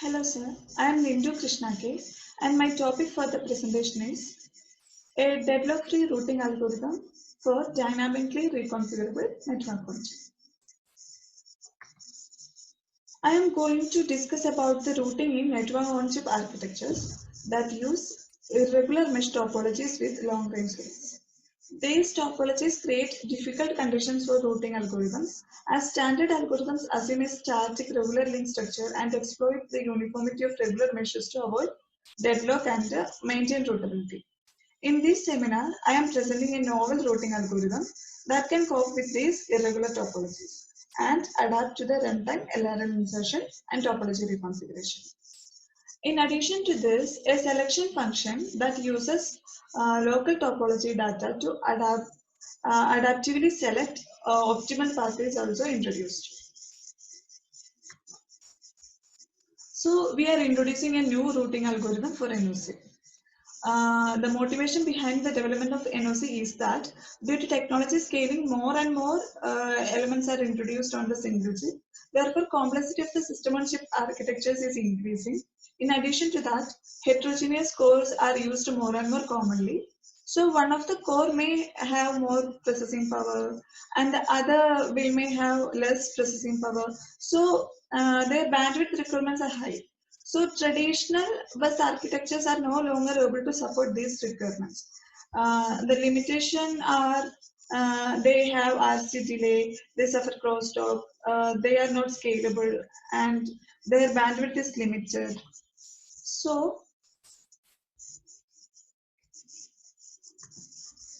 Hello sir, I am Nindu Krishna K and my topic for the presentation is a deadlock-free routing algorithm for dynamically reconfigurable network on-chip. I am going to discuss about the routing in network on-chip architectures that use irregular mesh topologies with long-range links. These topologies create difficult conditions for routing algorithms, as standard algorithms assume a static regular link structure and exploit the uniformity of regular meshes to avoid deadlock and maintain routability. In this seminar, I am presenting a novel routing algorithm that can cope with these irregular topologies and adapt to the runtime LRM insertion and topology reconfiguration. In addition to this, a selection function that uses local topology data to adaptively select optimal path is also introduced. So we are introducing a new routing algorithm for NOC. The motivation behind the development of NOC is that due to technology scaling, more and more elements are introduced on the single chip. Therefore, complexity of the system on chip architectures is increasing. In addition to that, heterogeneous cores are used more and more commonly. So one of the core may have more processing power and the other may have less processing power. So their bandwidth requirements are high. So traditional bus architectures are no longer able to support these requirements. The limitation are they have RC delay, they suffer crosstalk, they are not scalable, and their bandwidth is limited. So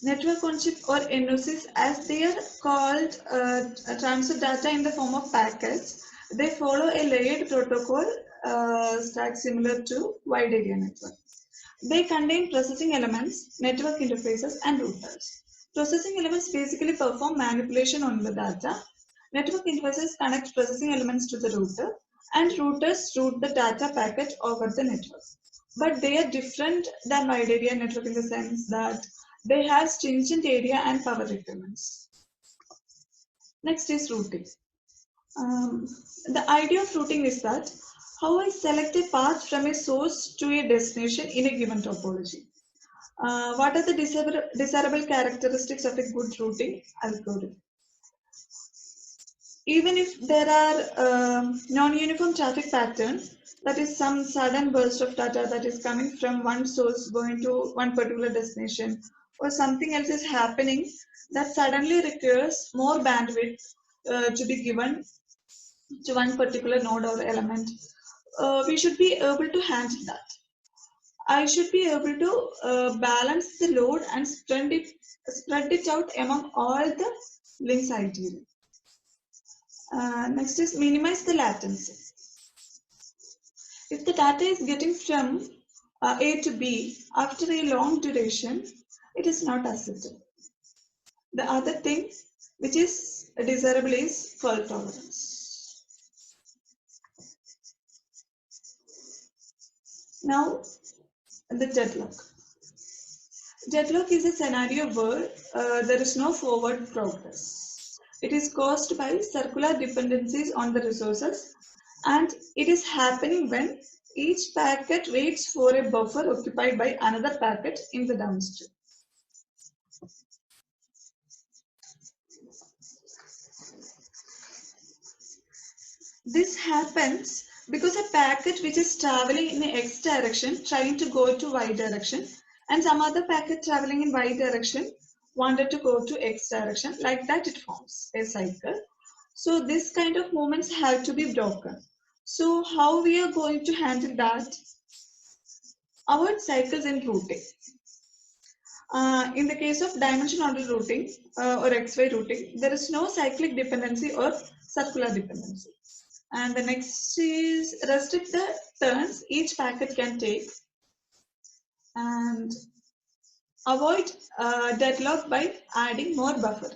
network on chip or NOCs, as they are called, transfer data in the form of packets. They follow a layered protocol stack similar to wide area network. They contain processing elements, network interfaces, and routers. Processing elements basically perform manipulation on the data. Network interfaces connect processing elements to the router, and routers route the data packet over the network. But they are different than wide area network in the sense that they have stringent area and power requirements. Next is routing. The idea of routing is that how I select a path from a source to a destination in a given topology. What are the desirable characteristics of a good routing algorithm? Even if there are non-uniform traffic pattern, that is some sudden burst of data that is coming from one source going to one particular destination, or something else is happening that suddenly requires more bandwidth to be given to one particular node or element, we should be able to handle that. I should be able to balance the load and spread it out among all the links ideally. Next is minimize the latency. If the data is getting from A to B after a long duration, it is not acceptable. The other thing which is desirable is fault tolerance. Now, the deadlock. Deadlock is a scenario where there is no forward progress. It is caused by circular dependencies on the resources, and it is happening when each packet waits for a buffer occupied by another packet in the downstream. This happens because a packet which is traveling in the X direction trying to go to Y direction, and some other packet traveling in Y direction wanted to go to X direction. Like that, it forms a cycle. So this kind of movements have to be broken. So how we are going to handle that? Avoid cycles in routing. In the case of dimension order routing or XY routing, there is no cyclic dependency or circular dependency. And the next is restrict the turns each packet can take, and avoid deadlock by adding more buffer.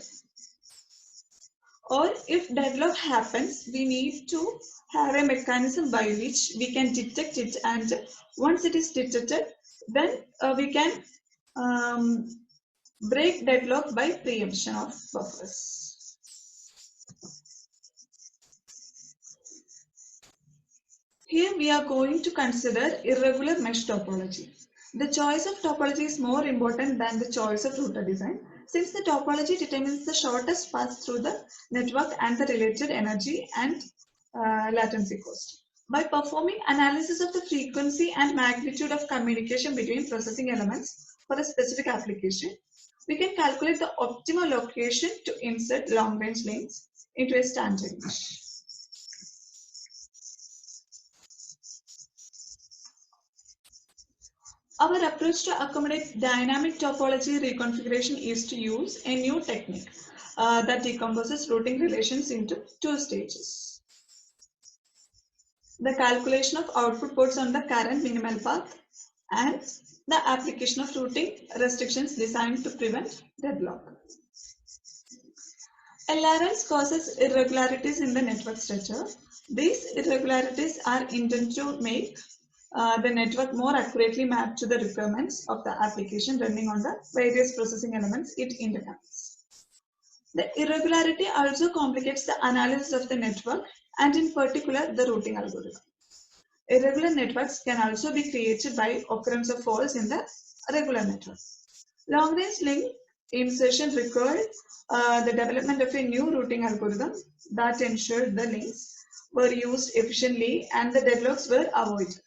Or if deadlock happens, we need to have a mechanism by which we can detect it, and once it is detected, then we can break deadlock by preemption of buffers. Here we are going to consider irregular mesh topology. The choice of topology is more important than the choice of router design, since the topology determines the shortest path through the network and the related energy and latency cost. By performing analysis of the frequency and magnitude of communication between processing elements for a specific application, we can calculate the optimal location to insert long-range links into a standard mesh. Our approach to accommodate dynamic topology reconfiguration is to use a new technique that decomposes routing relations into two stages. The calculation of output ports on the current minimal path and the application of routing restrictions designed to prevent deadlock. LRLs causes irregularities in the network structure. These irregularities are intended to make the network more accurately mapped to the requirements of the application running on the various processing elements it interconnects. The irregularity also complicates the analysis of the network and in particular the routing algorithm. Irregular networks can also be created by occurrence of faults in the regular network. Long-range link insertion required the development of a new routing algorithm that ensured the links were used efficiently and the deadlocks were avoided.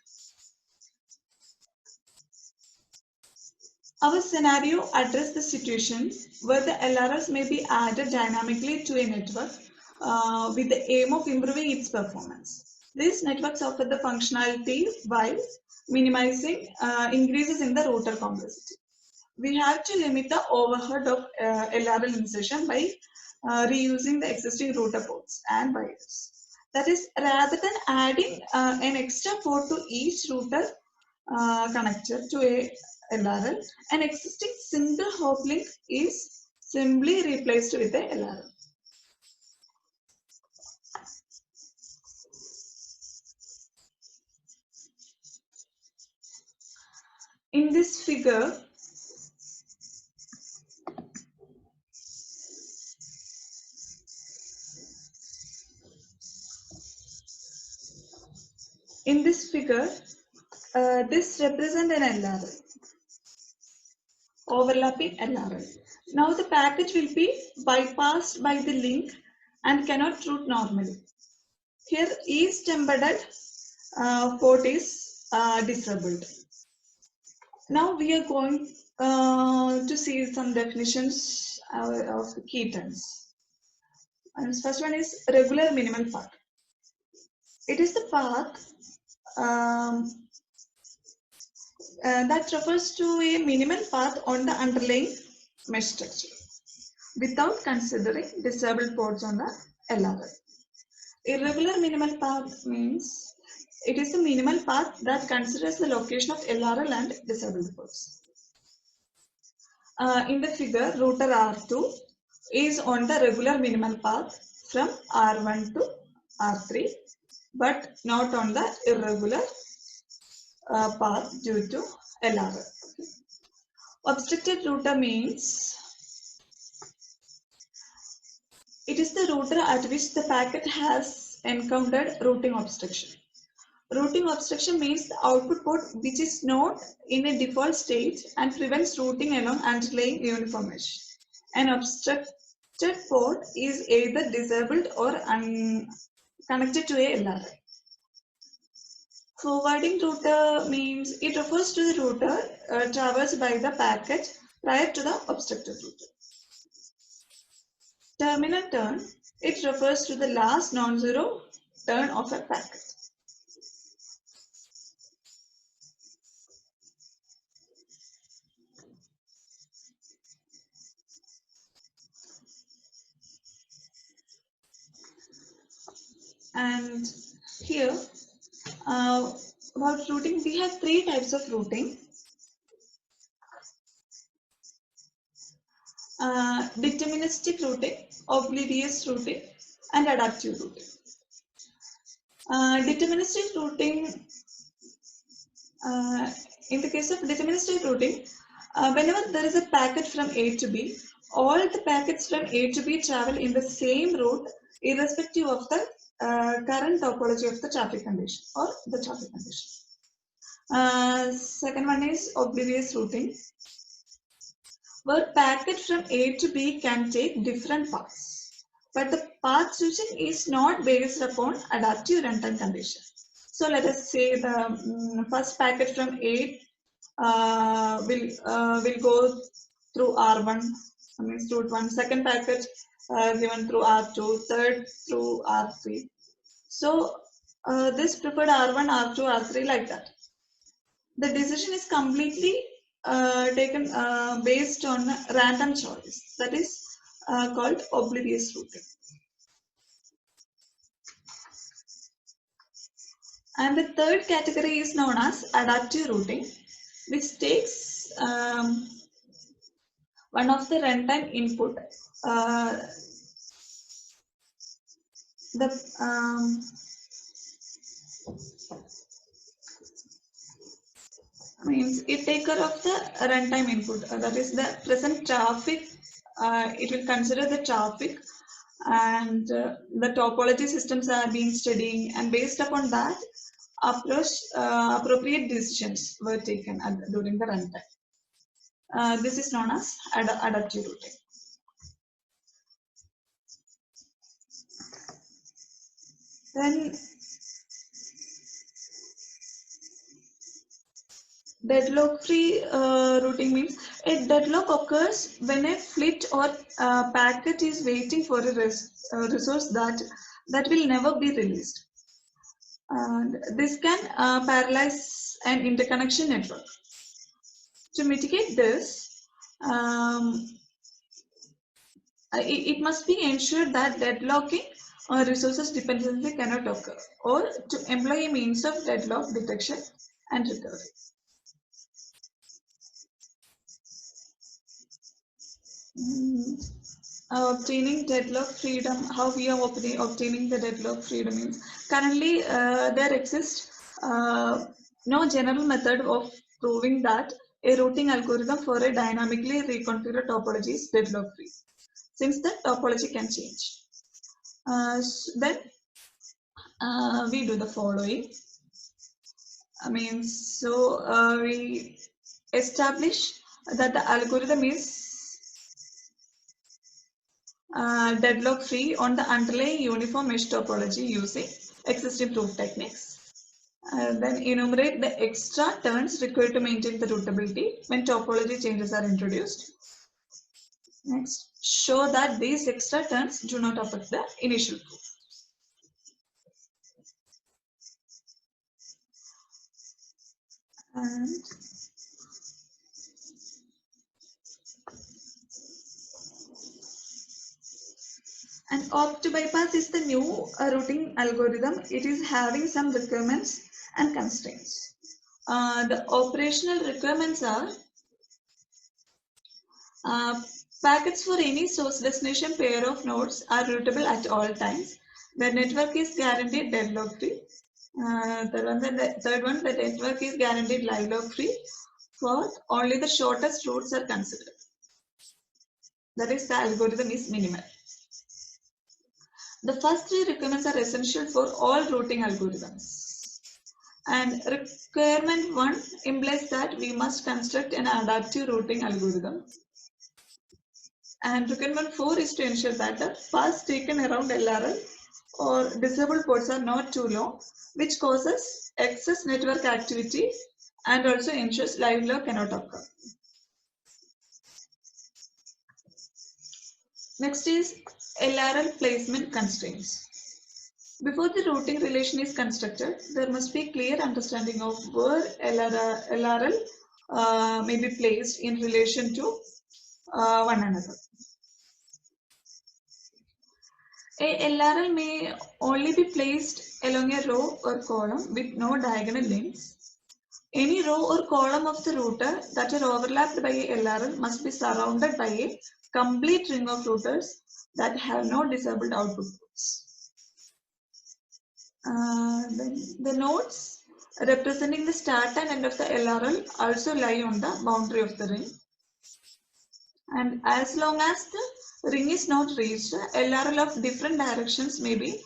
Our scenario addresses the situation where the LRS may be added dynamically to a network with the aim of improving its performance. These networks offer the functionality while minimizing increases in the router complexity. We have to limit the overhead of LRL insertion by reusing the existing router ports and wires. That is, rather than adding an extra port to each router connector to a LRL, an existing single hop link is simply replaced with a LRL. In this figure, this represents an LRL, overlapping LRL. Now the packet will be bypassed by the link and cannot route normally. Here, each embedded port is disabled. Now we are going to see some definitions of the key terms. And first one is regular minimal path. It is the path that refers to a minimal path on the underlying mesh structure without considering disabled ports on the LRL. Irregular minimal path means it is the minimal path that considers the location of LRL and disabled ports. In the figure, router R2 is on the regular minimal path from R1 to R3, but not on the irregular path due to LRL. Obstructed router means it is the router at which the packet has encountered routing obstruction. Routing obstruction means the output port which is not in a default state and prevents routing along underlying uniform mesh. An obstructed port is either disabled or connected to a LRL. Forwarding router means it refers to the router traversed by the packet prior to the obstructed router. Terminal turn, it refers to the last non-zero turn of a packet. And here, about routing, we have three types of routing. Deterministic routing, oblivious routing, and adaptive routing. Deterministic routing, in the case of deterministic routing, whenever there is a packet from A to B, all the packets from A to B travel in the same route irrespective of the current topology of the traffic condition or the traffic condition. Second one is oblivious routing, where packet from A to B can take different paths, but the path switching is not based upon adaptive runtime condition. So let us say the first packet from A will go through R1, means route 1, second packet given through R2, third through R3. So this preferred R1, R2, R3 like that. The decision is completely taken based on random choice. That is called oblivious routing. And the third category is known as adaptive routing, which takes one of the runtime input. Means it take care of the runtime input, that is the present traffic. It will consider the traffic and the topology systems are being studying, and based upon that appropriate decisions were taken during the runtime. This is known as adaptive routing. Then deadlock-free routing means a deadlock occurs when a flit or packet is waiting for a resource that will never be released. And this can paralyze an interconnection network. To mitigate this, it must be ensured that deadlocking or resources dependency cannot occur, or to employ a means of deadlock detection and recovery. Obtaining deadlock freedom, how we are obtaining the deadlock freedom means currently there exists no general method of proving that a routing algorithm for a dynamically reconfigured topology is deadlock free, since the topology can change. Then we do the following. We establish that the algorithm is deadlock free on the underlying uniform mesh topology using existing proof techniques. Then enumerate the extra turns required to maintain the routability when topology changes are introduced. Next, show that these extra turns do not affect the initial proof. And OptBypass is the new routing algorithm. It is having some requirements and constraints. The operational requirements are packets for any source destination pair of nodes are routable at all times. The network is guaranteed deadlock free. The third one, the network is guaranteed live log free. Fourth, only the shortest routes are considered. That is, the algorithm is minimal. The first three requirements are essential for all routing algorithms. And requirement 1 implies that we must construct an adaptive routing algorithm. And requirement 4 is to ensure that the paths taken around LRL or disabled ports are not too long, which causes excess network activity and also ensures live log cannot occur. Next is LRL placement constraints. Before the routing relation is constructed, there must be clear understanding of where LRL may be placed in relation to one another. A LRL may only be placed along a row or column with no diagonal links. Any row or column of the router that are overlapped by a LRL must be surrounded by a complete ring of routers that have no disabled output ports. Then the nodes representing the start and end of the LRL also lie on the boundary of the ring. And as long as the ring is not reached, LRL of different directions may be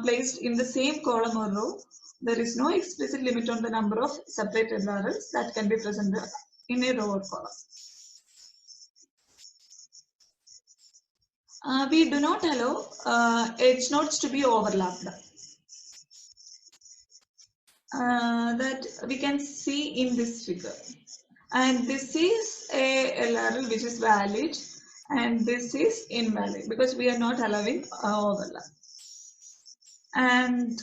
placed in the same column or row, there is no explicit limit on the number of separate LRLs that can be presented in a row or column. We do not allow edge nodes to be overlapped. That we can see in this figure. And this is a LRL which is valid, and this is invalid because we are not allowing overlap. And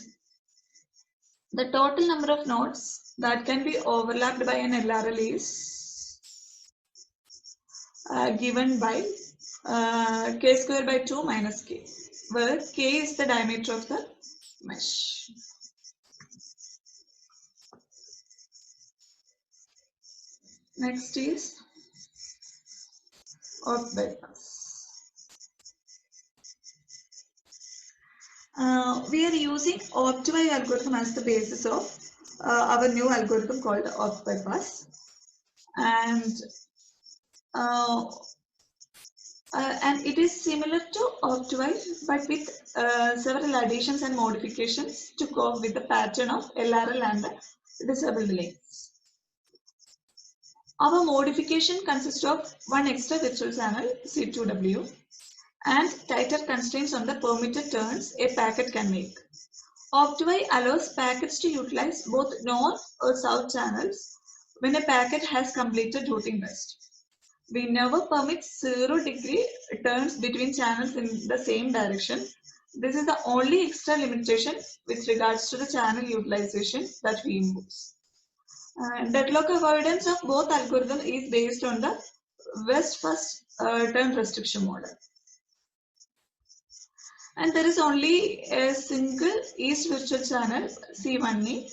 the total number of nodes that can be overlapped by an LRL is given by k square by 2 minus k, where k is the diameter of the mesh. Next is opt bypass. We are using opt-by algorithm as the basis of our new algorithm called opt bypass, and it is similar to opt-by but with several additions and modifications to cope with the pattern of LRL and disabled links. Our modification consists of one extra virtual channel C2W and tighter constraints on the permitted turns a packet can make. Opt-by allows packets to utilize both north or south channels when a packet has completed routing west. We never permit 0-degree turns between channels in the same direction. This is the only extra limitation with regards to the channel utilization that we impose. Deadlock avoidance of both algorithms is based on the west first turn restriction model. And there is only a single east virtual channel C1E,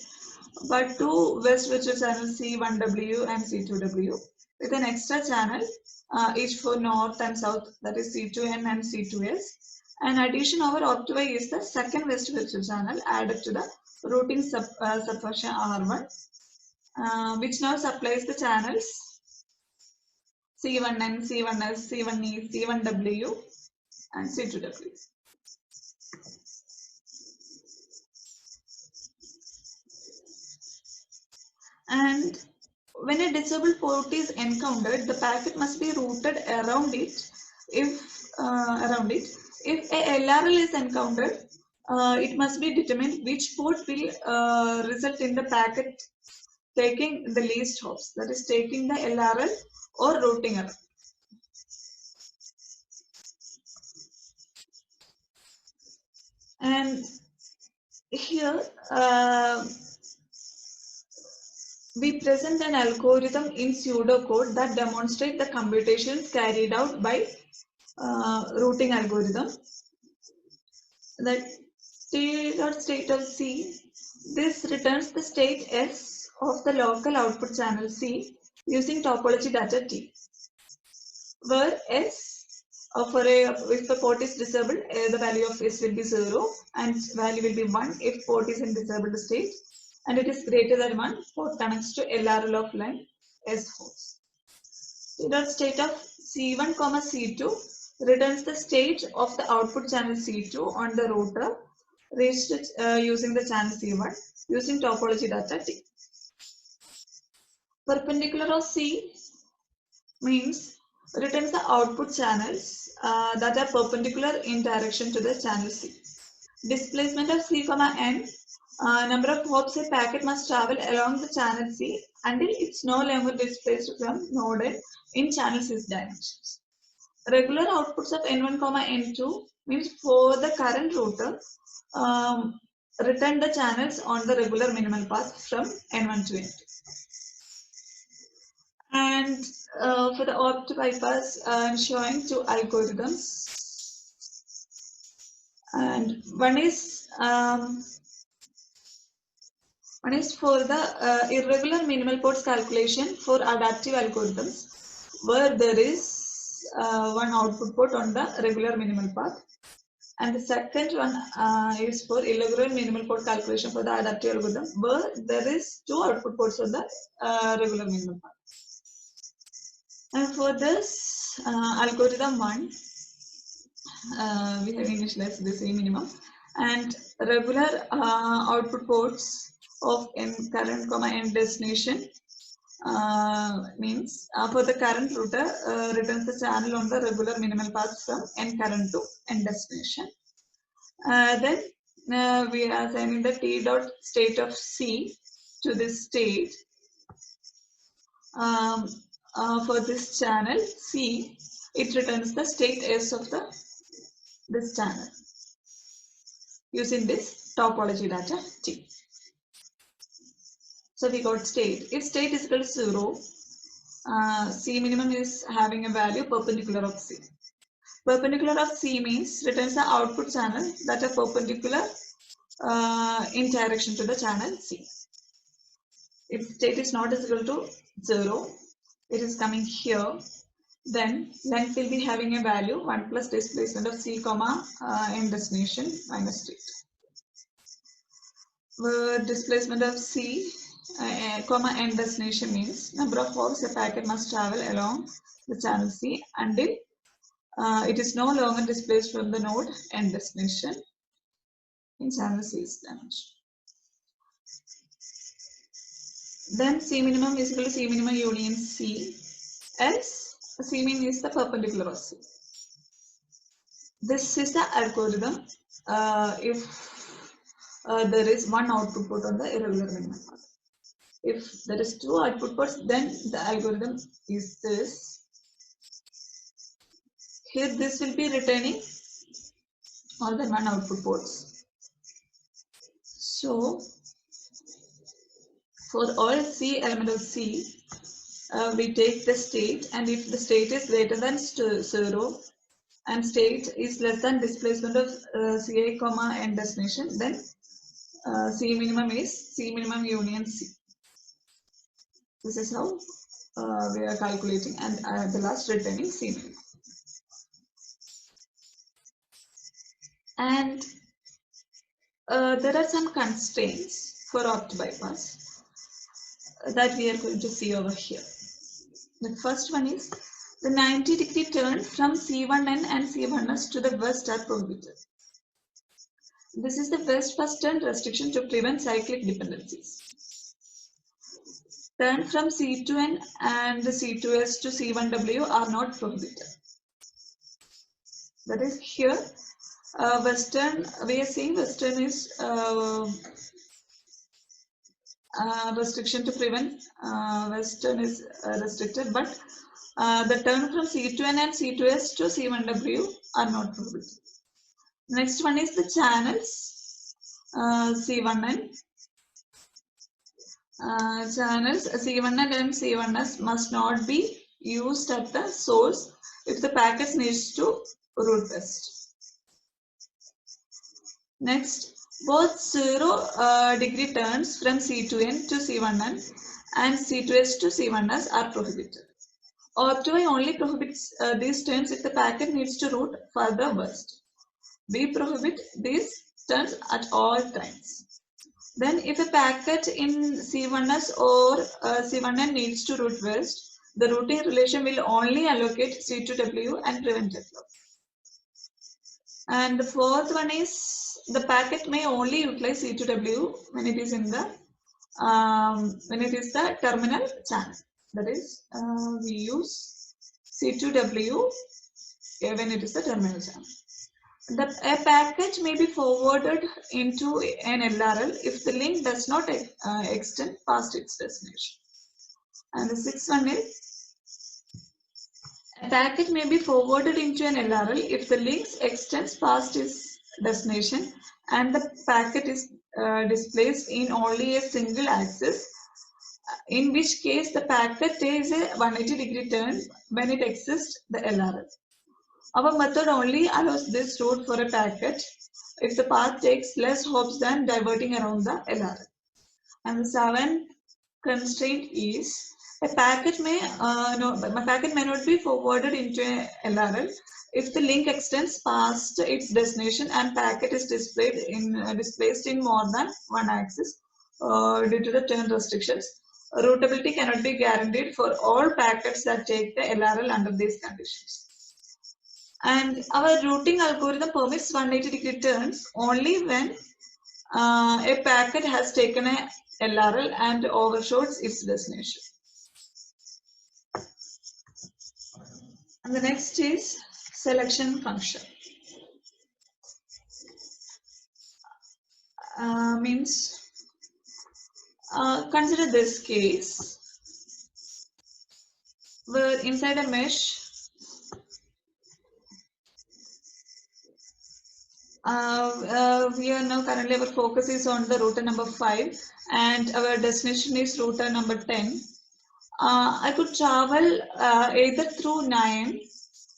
but two west virtual channels C1W and C2W, with an extra channel each for north and south, that is C2N and C2S. And addition over opt-by is the second west virtual channel added to the routing subfunction R1, which now supplies the channels C1N, C1S, C1E, C1W, and C2W. And when a disabled port is encountered, the packet must be routed around it. If a LRL is encountered, it must be determined which port will result in the packet taking the least hops, that is taking the LRL or routing error. And here we present an algorithm in pseudocode that demonstrates the computations carried out by routing algorithm. That state of C, this returns the state S of the local output channel C using topology data T, where S if the port is disabled, the value of S will be 0 and value will be 1 if port is in disabled state, and it is greater than 1, port connects to LRL of line S host. State of C1, C2 returns the state of the output channel C2 on the router reached using the channel C1 using topology data T. Perpendicular of C means returns the output channels that are perpendicular in direction to the channel C. Displacement of C, N, number of hops a packet must travel along the channel C until it's no longer displaced from node N in channel C's dimensions. Regular outputs of N1, N2 means for the current router, return the channels on the regular minimal path from N1 to N2. And for the opt bypass, I'm showing two algorithms. And one is for the irregular minimal ports calculation for adaptive algorithms, where there is one output port on the regular minimal path. And the second one is for irregular minimal port calculation for the adaptive algorithm, where there is two output ports on the regular minimal path. And for this algorithm 1, we have initialized the C minimum. and regular output ports of n current comma n destination means for the current router returns the channel on the regular minimal path from n current to n destination. Then we are assigning the t dot state of C to this state. For this channel C, it returns the state S of this channel using this topology data T. So we got state. If state is equal to 0, C minimum is having a value perpendicular of C. Perpendicular of C means returns the output channel that are perpendicular in direction to the channel C. If state is not equal to 0, it is coming here, then length will be having a value 1 plus displacement of C comma n destination minus state. Displacement of C comma n destination means number of hops a packet must travel along the channel C until it is no longer displaced from the node n destination in channel C's dimension. Then C minimum is equal to C minimum union C, else C min is the perpendicular of C. This is the algorithm if there is one output port on the irregular minimum path. If there is two output ports, then the algorithm is this. Here this will be returning more than one output ports. So for all C element of C, we take the state, and if the state is greater than 0 and state is less than displacement of Ci comma n destination, then C minimum is C minimum union C. This is how we are calculating, and the last returning C minimum. And there are some constraints for opt bypass that we are going to see over here. The first one is the 90-degree turn from C1n and C1s to the west are prohibited. This is the west first turn restriction to prevent cyclic dependencies. Turn from C2n and C2s to C1w are not prohibited. That is here, western, we are seeing western is restriction to prevent, western is restricted, but the turn from C2n and C2s to C1w are not prohibited. Next one is the channels, C1n. Channels C1n and C1s must not be used at the source if the packet needs to route west. Next, both 0-degree turns from C2n to C1n and C2s to C1s are prohibited. Opt2i only prohibits these turns if the packet needs to route further west. We prohibit these turns at all times. Then if a packet in C1s or C1n needs to route west, the routing relation will only allocate C2w and prevent deadlock. And the fourth one is the packet may only utilize C2w when it is in the terminal channel. That is, we use C2w when it is the terminal channel. A packet may be forwarded into an LRL if the link does not extend past its destination. And the sixth one is, a packet may be forwarded into an LRL if the link extends past its destination and the packet is displaced in only a single axis, in which case the packet takes a 180-degree turn when it exits the LRL. Our method only allows this route for a packet if the path takes less hops than diverting around the LRL. And the seventh constraint is a packet may not be forwarded into a LRL if the link extends past its destination and packet is displaced in more than one axis due to the turn restrictions. Routability cannot be guaranteed for all packets that take the LRL under these conditions. And our routing algorithm permits 180-degree turns only when a packet has taken a LRL and overshot its destination. And the next is selection function. Consider this case where inside a mesh, we are now currently our focus is on the router number 5 and our destination is router number 10. I could travel either through 9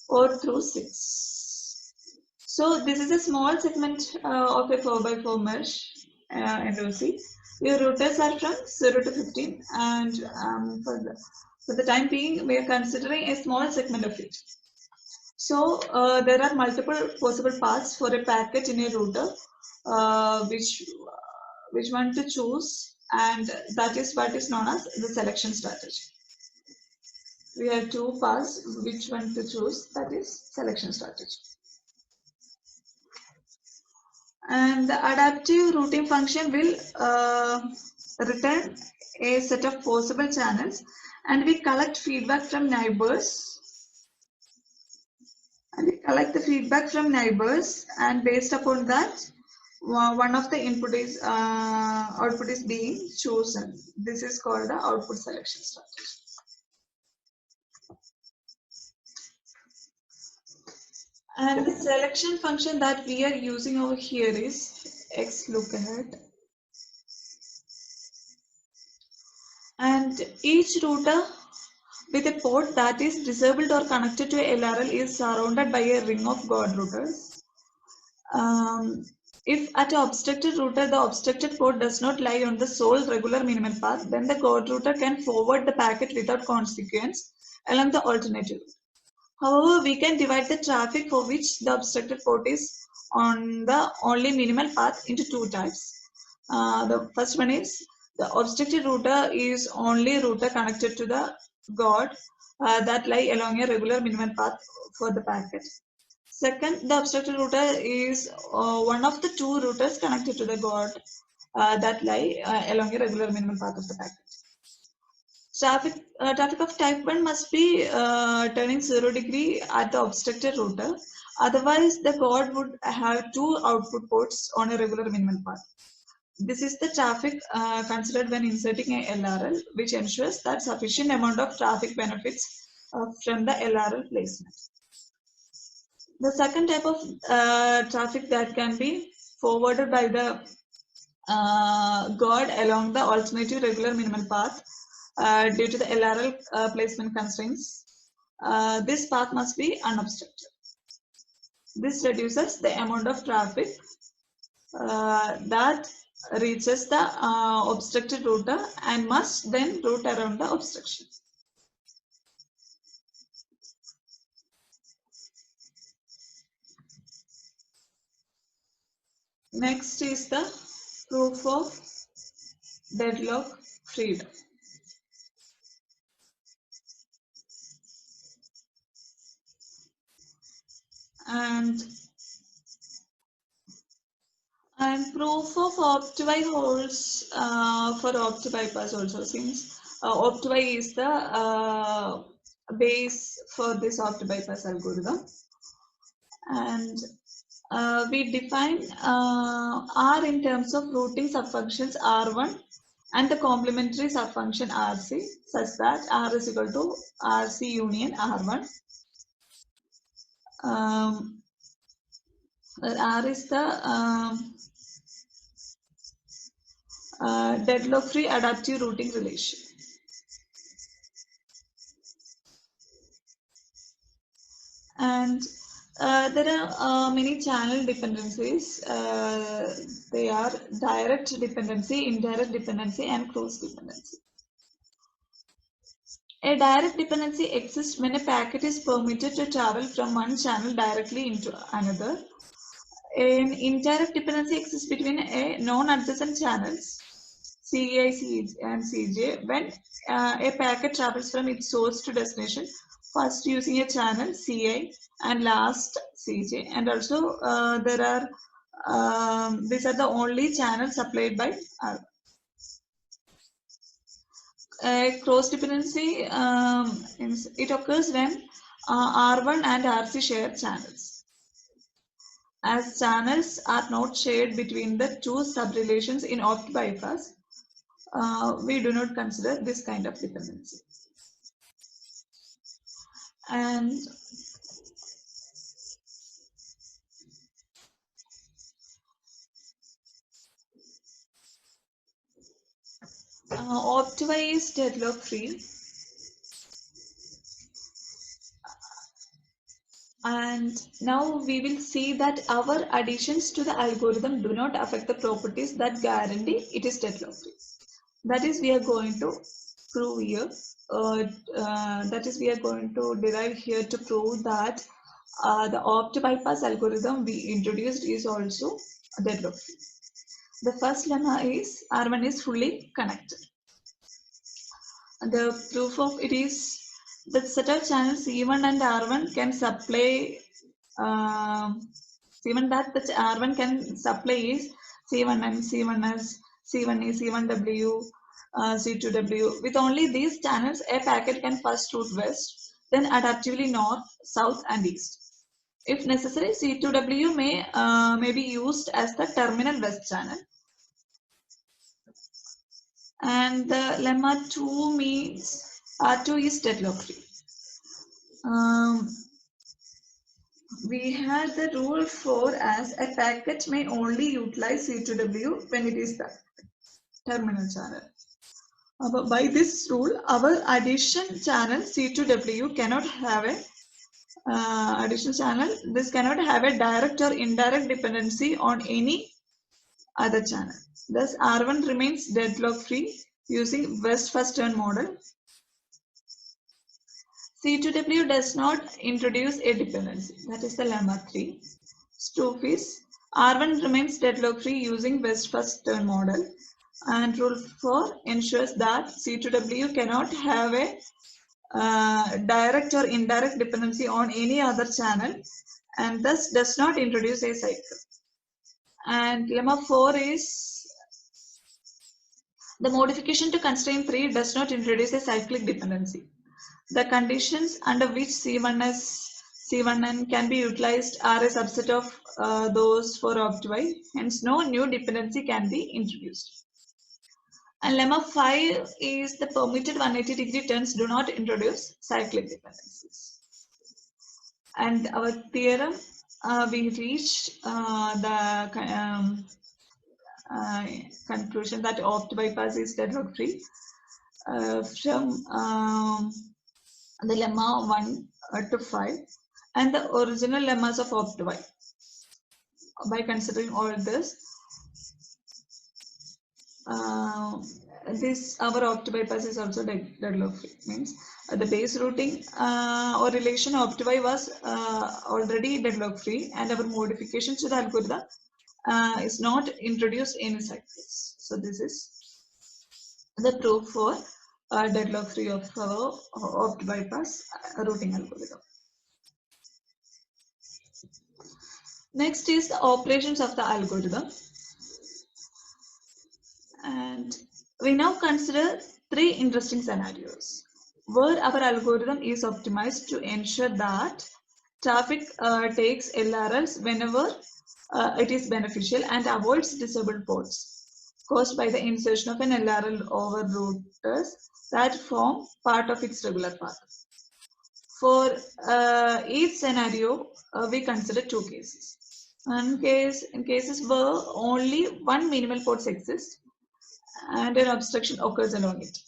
or through 6. So this is a small segment of a 4x4 mesh NOC. Your routers are from 0 to 15 and for the time being we are considering a small segment of it. So there are multiple possible paths for a packet in a router, which one to choose, and that is what is known as the selection strategy. We have two paths, which one to choose, that is selection strategy. And the adaptive routing function will return a set of possible channels, and we collect feedback from neighbors. And we collect the feedback from neighbors, and based upon that, one of the input is output is being chosen. This is called the output selection strategy. And the selection function that we are using over here is X look ahead. And each router with a port that is disabled or connected to a LRL is surrounded by a ring of guard routers. If at an obstructed router, the obstructed port does not lie on the sole regular minimal path, then the guard router can forward the packet without consequence along the alternative route. However, we can divide the traffic for which the obstructed port is on the only minimal path into two types. The first one is the obstructed router is only router connected to the guard that lie along a regular minimal path for the packet. Second, the obstructed router is one of the two routers connected to the guard that lie along a regular minimal path of the packet. Traffic of type 1 must be turning 0 degree at the obstructed router. Otherwise, the guard would have two output ports on a regular minimal path. This is the traffic considered when inserting a LRL, which ensures that sufficient amount of traffic benefits from the LRL placement. The second type of traffic that can be forwarded by the guard along the alternative regular minimal path due to the LRL placement constraints, this path must be unobstructed. This reduces the amount of traffic that reaches the obstructed router and must then route around the obstruction. Next is the proof of deadlock freedom. And proof of OptiBy holds for OptiBypass also, since OptiBy is the base for this OptiBypass algorithm. And we define R in terms of routing subfunctions R1 and the complementary subfunction RC, such that R is equal to RC union R1. R is the deadlock-free adaptive routing relation. And there are many channel dependencies. They are direct dependency, indirect dependency, and cross dependency. A direct dependency exists when a packet is permitted to travel from one channel directly into another. An indirect dependency exists between a non-adjacent channels, CI, and CJ, when a packet travels from its source to destination first using a channel CI and last CJ, and also there are these are the only channels supplied by cross dependency. It occurs when R1 and RC share channels. As channels are not shared between the two subrelations in opt bypass, we do not consider this kind of dependency. And opt-by is deadlock free, and now we will see that our additions to the algorithm do not affect the properties that guarantee it is deadlock free. That is, we are going to prove here. That is, we are going to derive here to prove that the opt bypass algorithm we introduced is also deadlock free. The first lemma is R1 is fully connected. The proof of it is that set of channels C1 and R1 can supply C1 that the R1 can supply is C1M, C1S, C1E, C1W, C2W. With only these channels, a packet can first route west, then adaptively north, south, and east. If necessary, C2W may be used as the terminal west channel. And the lemma 2 means R2 is deadlock free. We had the rule 4 as a packet may only utilize C2W when it is the terminal channel. But by this rule, our addition channel C2W cannot have a addition channel. This cannot have a direct or indirect dependency on any other channel. Thus, R1 remains deadlock free using west first turn model. C2W does not introduce a dependency. That is the lemma 3. Proof is R1 remains deadlock free using west first turn model. And rule 4 ensures that C2W cannot have a direct or indirect dependency on any other channel and thus does not introduce a cycle. And lemma 4 is the modification to constraint 3 does not introduce a cyclic dependency. The conditions under which C1S, C1N can be utilized are a subset of those for opt-by, hence no new dependency can be introduced. And lemma 5 is the permitted 180-degree turns do not introduce cyclic dependencies. And our theorem, we reached the conclusion that opt bypass is deadlock free from the lemma 1 to 5 and the original lemmas of opt-by. By considering all this, our opt bypass is also deadlock free. Means the base routing or relation opt-by was already deadlock free, and our modifications to the algorithm is not introduced any cycles. So this is the proof for deadlock free of our opt bypass routing algorithm. Next is the operations of the algorithm. And we now consider 3 interesting scenarios where our algorithm is optimized to ensure that traffic takes LRLs whenever it is beneficial and avoids disabled ports caused by the insertion of an LRL over routers that form part of its regular path. For each scenario, we consider 2 cases. In cases where only one minimal ports exist and an obstruction occurs along it.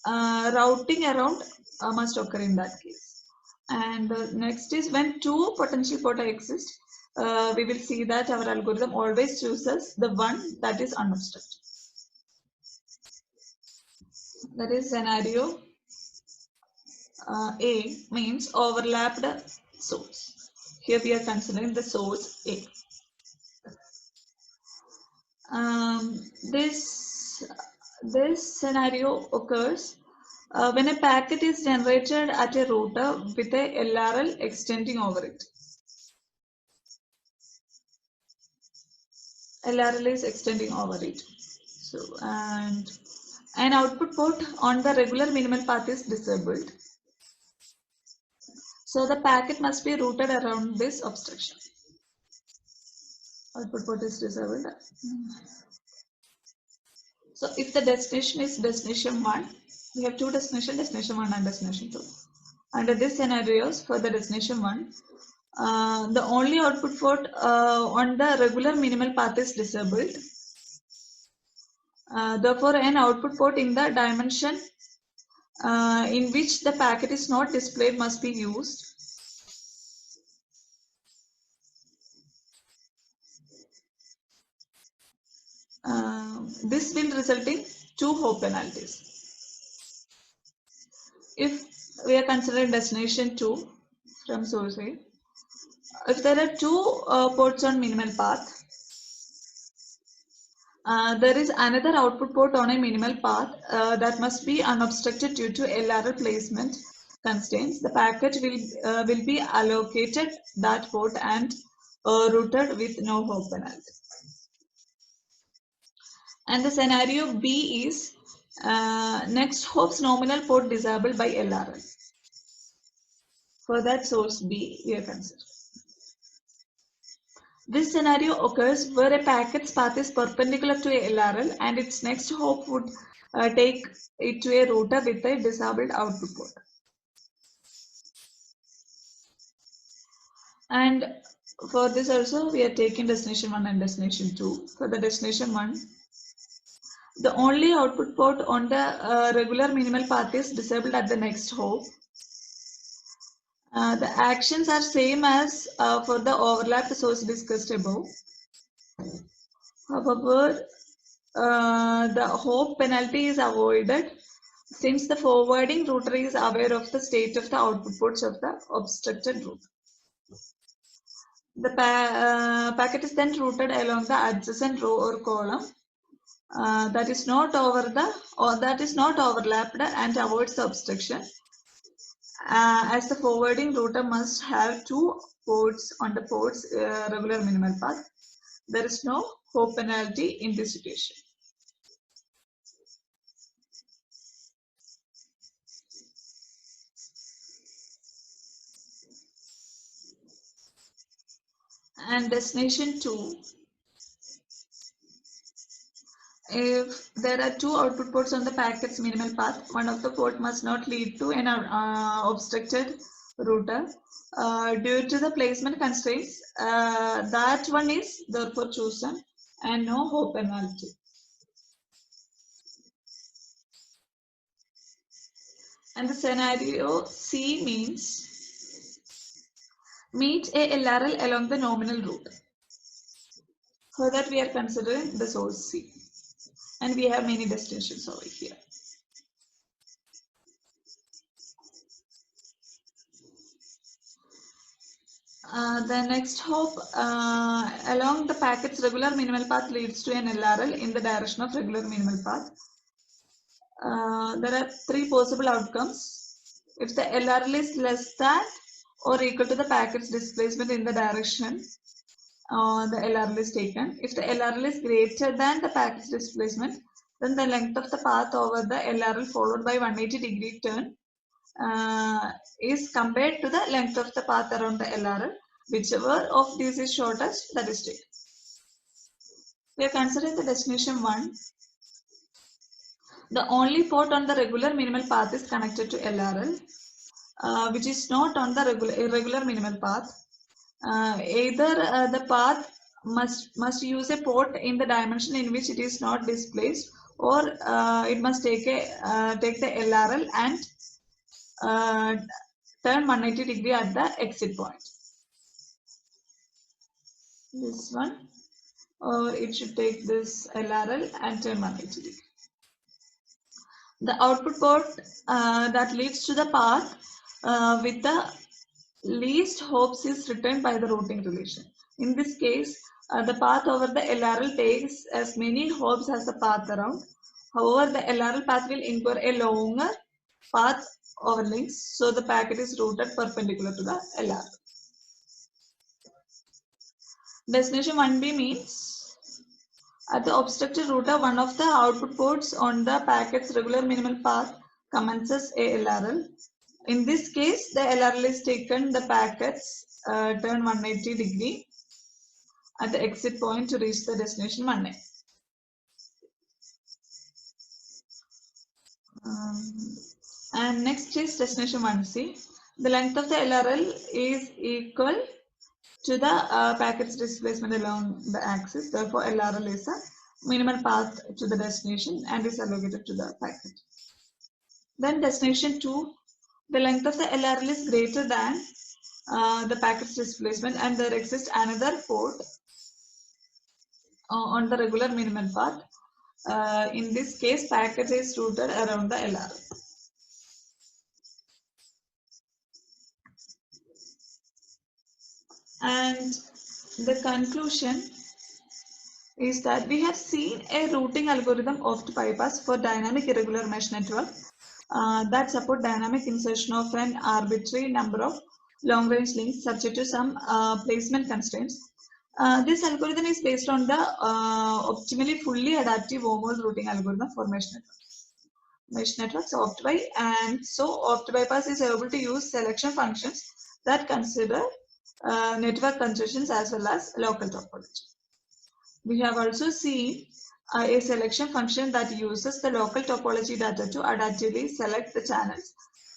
Routing around must occur in that case. And next is when 2 potential ports exist, we will see that our algorithm always chooses the one that is unobstructed. That is scenario A means overlapped source. Here we are considering the source A. This scenario occurs when a packet is generated at a router with a LRL extending over it. LRL is extending over it. So, and an output port on the regular minimal path is disabled. So the packet must be routed around this obstruction. Output port is disabled. So if the destination is destination 1, we have two destinations, destination 1 and destination 2. Under this scenarios, for the destination 1, the only output port on the regular minimal path is disabled. Therefore, an output port in the dimension in which the packet is not displayed must be used. This will result in 2 hop penalties. If we are considering destination 2 from source A, if there are 2 ports on minimal path, there is another output port on a minimal path that must be unobstructed due to LRL placement constraints. The packet will be allocated that port and routed with no hop penalty. And the scenario B is next hop's nominal port disabled by LRL. For that source B, we are considering. This scenario occurs where a packet's path is perpendicular to a LRL and its next hop would take it to a router with a disabled output port. And for this also, we are taking destination 1 and destination 2. For the destination 1, the only output port on the regular minimal path is disabled at the next hop. The actions are same as for the overlapped source discussed above. However, the hop penalty is avoided since the forwarding router is aware of the state of the output ports of the obstructed route. The packet is then routed along the adjacent row or column that is not overlapped and avoids the obstruction. As the forwarding router must have 2 ports on the port's regular minimal path, there is no hop penalty in this situation. And destination 2, if there are 2 output ports on the packet's minimal path, one of the port must not lead to an obstructed router. Due to the placement constraints, that one is therefore chosen and no hop penalty. And the scenario C means meet a LRL along the nominal route. For that we are considering the source C. And we have many destinations over here. The next hop along the packet's regular minimal path leads to an LRL in the direction of regular minimal path. There are 3 possible outcomes. If the LRL is less than or equal to the packet's displacement in the direction the LRL is taken. If the LRL is greater than the packet's displacement, then the length of the path over the LRL followed by 180-degree turn is compared to the length of the path around the LRL. Whichever of these is shortest, that is taken. We are considering the destination 1. The only port on the regular minimal path is connected to LRL, which is not on the irregular minimal path. Either the path must use a port in the dimension in which it is not displaced, or it must take the LRL and turn 180-degree at the exit point. This one, or it should take this LRL and turn 180-degree. The output port that leads to the path with the least hops is returned by the routing relation. In this case, the path over the LRL takes as many hops as the path around. However, the LRL path will incur a longer path over links, so the packet is routed perpendicular to the LR. Destination 1B means at the obstructed router, one of the output ports on the packet's regular minimal path commences a LRL. In this case, the LRL is taken, the packets turn 180 degree at the exit point to reach the destination 1A. And next is destination 1C. The length of the LRL is equal to the packet's displacement along the axis. Therefore, LRL is a minimal path to the destination and is allocated to the packet. Then destination 2, the length of the LRL is greater than the packet's displacement, and there exists another port on the regular minimal path. In this case, packet is routed around the LRL. And the conclusion is that we have seen a routing algorithm of bypass for dynamic irregular mesh network that support dynamic insertion of an arbitrary number of long-range links subject to some placement constraints. This algorithm is based on the optimally fully adaptive wormhole routing algorithm for mesh networks OptBy, and so OptBypass is able to use selection functions that consider network congestions as well as local topology. We have also seen a selection function that uses the local topology data to adaptively select the channels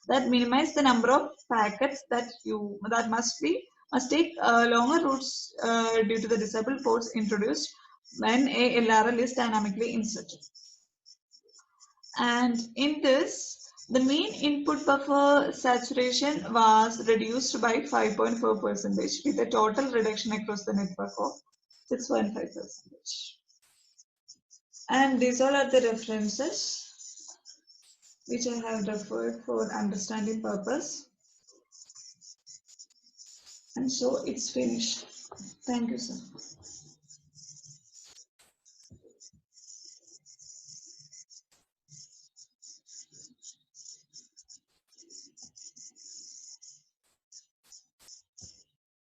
that minimize the number of packets that must take longer routes due to the disabled ports introduced when a LRL is dynamically inserted. And in this, the mean input buffer saturation was reduced by 5.4% with a total reduction across the network of 6.5%. And these all are the references which I have referred for understanding purpose. And so it's finished. Thank you, sir.